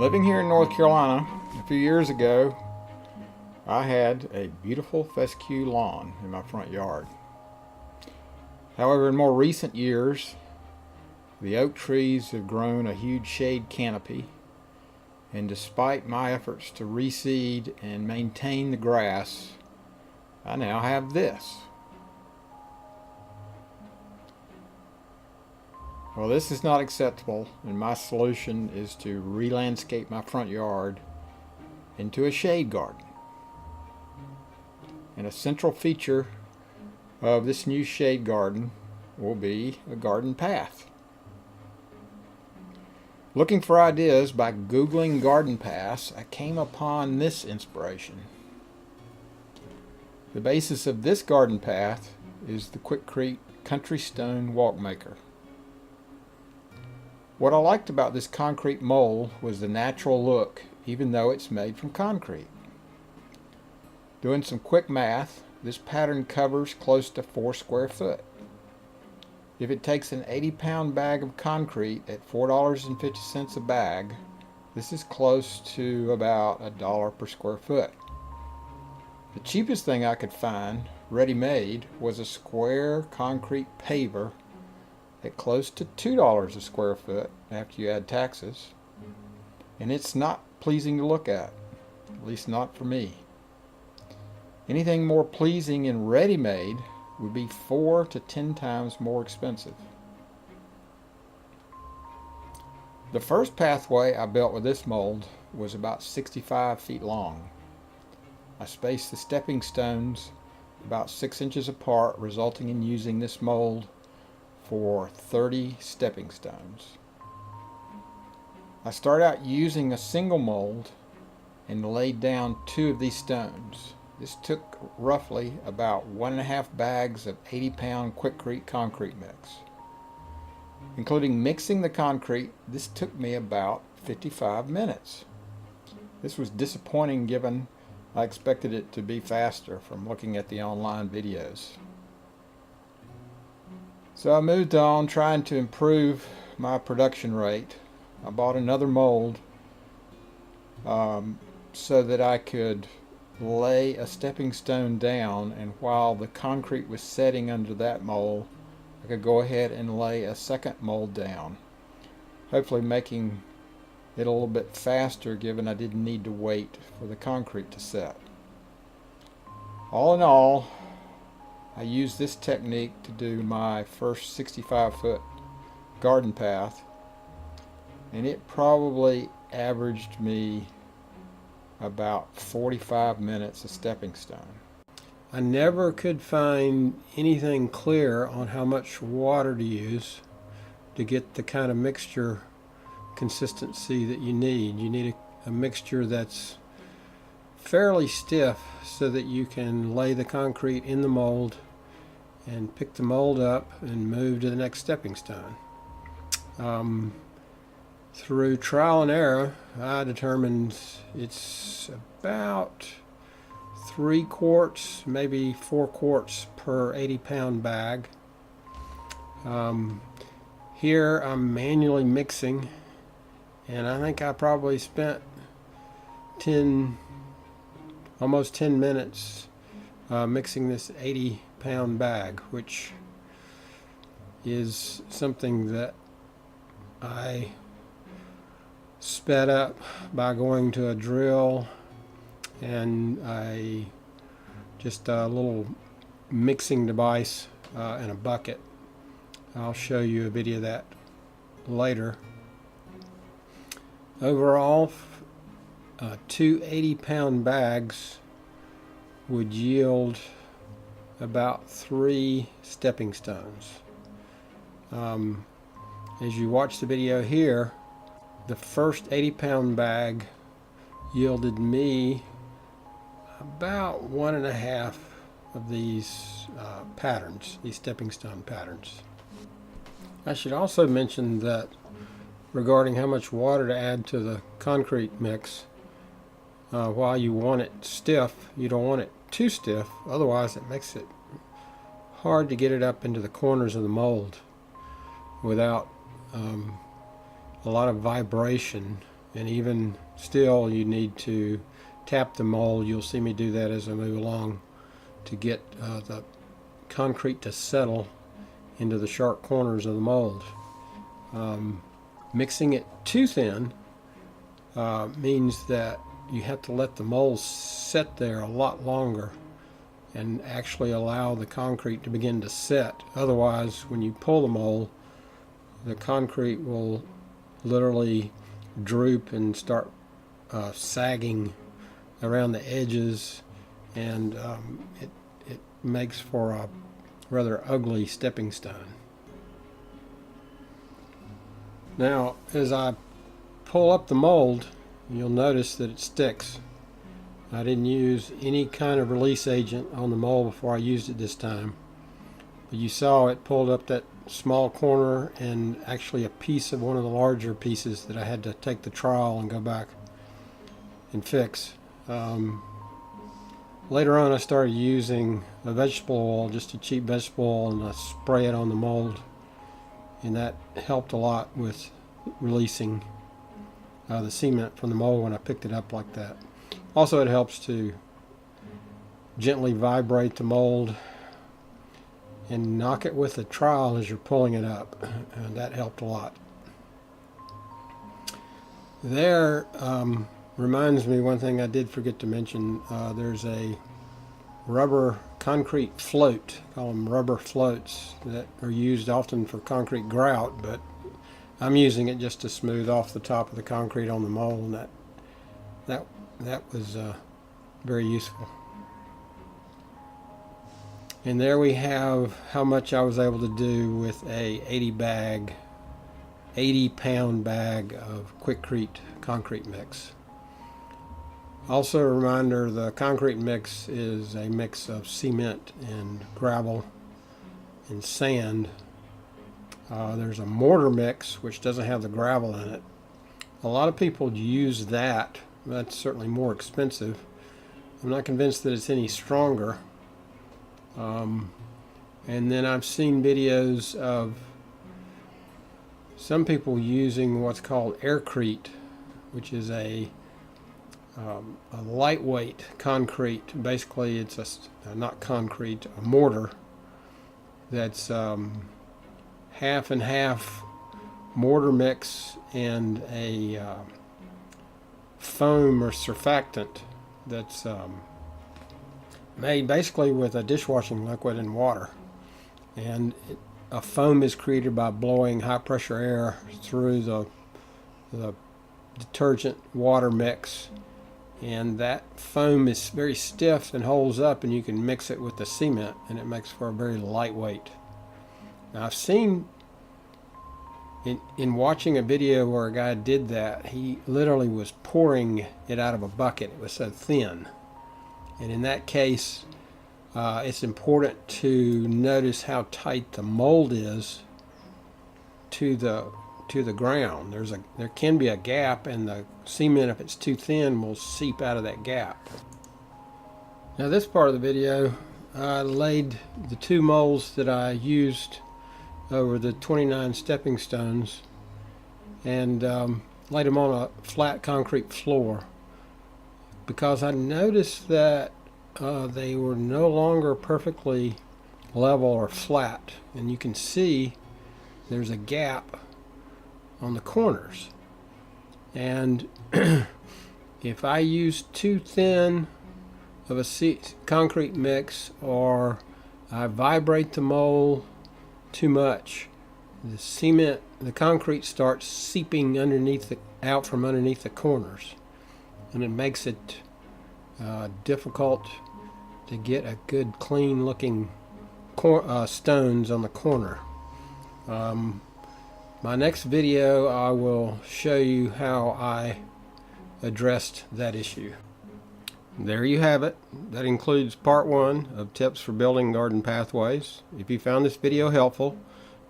Living here in North Carolina, a few years ago, I had a beautiful fescue lawn in my front yard. However, in more recent years, the oak trees have grown a huge shade canopy, and despite my efforts to reseed and maintain the grass, I now have this. Well, this is not acceptable, and my solution is to re-landscape my front yard into a shade garden. And a central feature of this new shade garden will be a garden path. Looking for ideas by Googling garden paths, I came upon this inspiration. The basis of this garden path is the Quickrete Country Stone Walk Maker. What I liked about this concrete mold was the natural look, even though it's made from concrete. Doing some quick math, this pattern covers close to 4 square foot. If it takes an 80-pound bag of concrete at $4.50 a bag, this is close to about $1 per square foot. The cheapest thing I could find, ready-made, was a square concrete paver at close to $2 a square foot after you add taxes, and it's not pleasing to look at least not for me. Anything more pleasing in ready-made would be 4 to 10 times more expensive. The first pathway I built with this mold was about 65 feet long. I spaced the stepping stones about 6 inches apart, resulting in using this mold for 30 stepping stones. I started out using a single mold and laid down 2 of these stones. This took roughly about 1.5 bags of 80-pound Quickrete concrete mix. Including mixing the concrete, this took me about 55 minutes. This was disappointing given I expected it to be faster from looking at the online videos. So I moved on, trying to improve my production rate. I bought another mold so that I could lay a stepping stone down, and while the concrete was setting under that mold, I could go ahead and lay a second mold down, hopefully making it a little bit faster given I didn't need to wait for the concrete to set. All in all, I used this technique to do my first 65-foot garden path, and it probably averaged me about 45 minutes a stepping stone. I never could find anything clear on how much water to use to get the kind of mixture consistency that you need. You need a mixture that's fairly stiff so that you can lay the concrete in the mold and pick the mold up and move to the next stepping stone. Through trial and error, I determined it's about 3 quarts, maybe 4 quarts per 80-pound bag. Here I'm manually mixing, and I think I probably spent almost 10 minutes mixing this 80-pound bag, which is something that I sped up by going to a drill and just a little mixing device and a bucket. I'll show you a video of that later. Overall, 2 80-pound bags would yield about 3 stepping stones. As you watch the video here, the first 80-pound bag yielded me about 1.5 of these patterns, these stepping stone patterns. I should also mention that regarding how much water to add to the concrete mix, while you want it stiff, you don't want it too stiff, otherwise it makes it hard to get it up into the corners of the mold without a lot of vibration And even still, you need to tap the mold. You'll see me do that as I move along to get the concrete to settle into the sharp corners of the mold. Mixing it too thin means that you have to let the mold sit there a lot longer and actually allow the concrete to begin to set. Otherwise, when you pull the mold, the concrete will literally droop and start sagging around the edges, and it makes for a rather ugly stepping stone. Now, as I pull up the mold, you'll notice that it sticks. I didn't use any kind of release agent on the mold before I used it this time. But you saw it pulled up that small corner and actually a piece of one of the larger pieces that I had to take the trowel and go back and fix. Later on I started using a vegetable oil, just a cheap vegetable oil, and I spray it on the mold. And that helped a lot with releasing the cement from the mold when I picked it up like that. Also, it helps to gently vibrate the mold and knock it with a trowel as you're pulling it up, and that helped a lot. There reminds me one thing I did forget to mention. There's a rubber concrete float, call them rubber floats, that are used often for concrete grout, but I'm using it just to smooth off the top of the concrete on the mold, and that was very useful. And there we have how much I was able to do with a 80-pound bag of Quickrete concrete mix. Also a reminder, the concrete mix is a mix of cement and gravel and sand. There's a mortar mix which doesn't have the gravel in it. A lot of people use that. That's certainly more expensive. I'm not convinced that it's any stronger. And then I've seen videos of some people using what's called aircrete, which is a lightweight concrete. Basically, it's not concrete, a mortar that's half and half mortar mix and a foam or surfactant that's made basically with a dishwashing liquid and water. And a foam is created by blowing high pressure air through the detergent water mix, and that foam is very stiff and holds up, and you can mix it with the cement and it makes for a very lightweight. Now, I've seen in watching a video where a guy did that, he literally was pouring it out of a bucket. It was so thin. And in that case, it's important to notice how tight the mold is to the ground. There can be a gap, and the cement, if it's too thin, will seep out of that gap. Now, this part of the video, I laid the two molds that I used over the 29 stepping stones and laid them on a flat concrete floor, because I noticed that they were no longer perfectly level or flat, and you can see there's a gap on the corners. And if I use too thin of a concrete mix, or I vibrate the mold too much, the concrete starts seeping out from underneath the corners, and it makes it difficult to get a good clean looking stones on the corner. My next video, I will show you how I addressed that issue. There you have it. That includes part 1 of tips for building garden pathways. If you found this video helpful,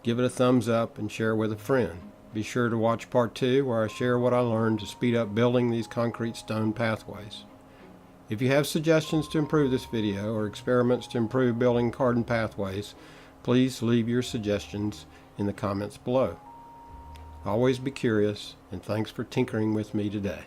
give it a thumbs up and share with a friend. Be sure to watch part 2, where I share what I learned to speed up building these concrete stone pathways. If you have suggestions to improve this video or experiments to improve building garden pathways, please leave your suggestions in the comments below. Always be curious, and thanks for tinkering with me today.